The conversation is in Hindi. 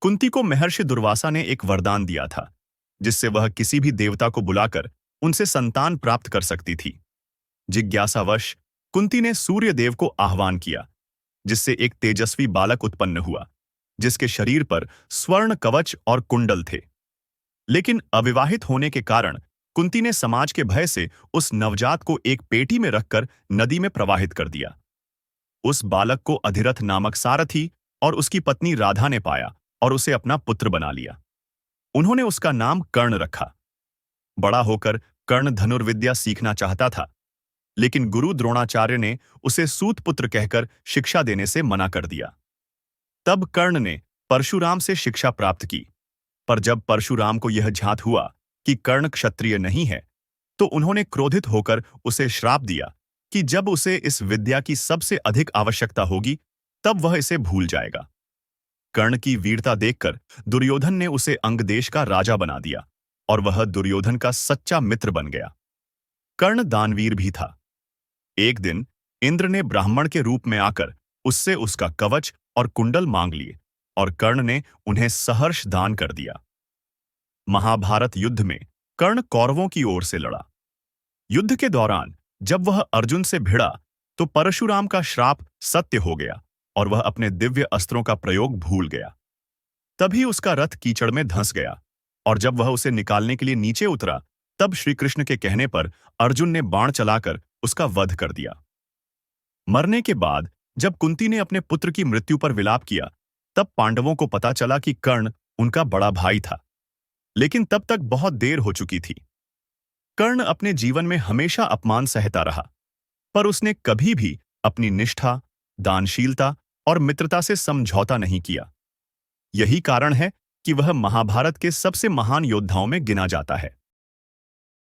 कुंती को महर्षि दुर्वासा ने एक वरदान दिया था, जिससे वह किसी भी देवता को बुलाकर उनसे संतान प्राप्त कर सकती थी। जिज्ञासावश कुंती ने सूर्य देव को आह्वान किया, जिससे एक तेजस्वी बालक उत्पन्न हुआ, जिसके शरीर पर स्वर्ण कवच और कुंडल थे। लेकिन अविवाहित होने के कारण कुंती ने समाज के भय से उस नवजात को एक पेटी में रखकर नदी में प्रवाहित कर दिया। उस बालक को अधिरथ नामक सारथी और उसकी पत्नी राधा ने पाया और उसे अपना पुत्र बना लिया। उन्होंने उसका नाम कर्ण रखा। बड़ा होकर कर्ण धनुर्विद्या सीखना चाहता था, लेकिन गुरु द्रोणाचार्य ने उसे सूत पुत्र कहकर शिक्षा देने से मना कर दिया। तब कर्ण ने परशुराम से शिक्षा प्राप्त की, पर जब परशुराम को यह ज्ञात हुआ कि कर्ण क्षत्रिय नहीं है, तो उन्होंने क्रोधित होकर उसे श्राप दिया कि जब उसे इस विद्या की सबसे अधिक आवश्यकता होगी, तब वह इसे भूल जाएगा। कर्ण की वीरता देखकर दुर्योधन ने उसे अंगदेश का राजा बना दिया और वह दुर्योधन का सच्चा मित्र बन गया। कर्ण दानवीर भी था। एक दिन इंद्र ने ब्राह्मण के रूप में आकर उससे उसका कवच और कुंडल मांग लिए और कर्ण ने उन्हें सहर्ष दान कर दिया। महाभारत युद्ध में कर्ण कौरवों की ओर से लड़ा। युद्ध के दौरान जब वह अर्जुन से भिड़ा, तो परशुराम का श्राप सत्य हो गया और वह अपने दिव्य अस्त्रों का प्रयोग भूल गया। तभी उसका रथ कीचड़ में धंस गया और जब वह उसे निकालने के लिए नीचे उतरा, तब श्री कृष्ण के कहने पर अर्जुन ने बाण चलाकर उसका वध कर दिया। मरने के बाद जब कुंती ने अपने पुत्र की मृत्यु पर विलाप किया, तब पांडवों को पता चला कि कर्ण उनका बड़ा भाई था, लेकिन तब तक बहुत देर हो चुकी थी। कर्ण अपने जीवन में हमेशा अपमान सहता रहा, पर उसने कभी भी अपनी निष्ठा, दानशीलता और मित्रता से समझौता नहीं किया। यही कारण है कि वह महाभारत के सबसे महान योद्धाओं में गिना जाता है।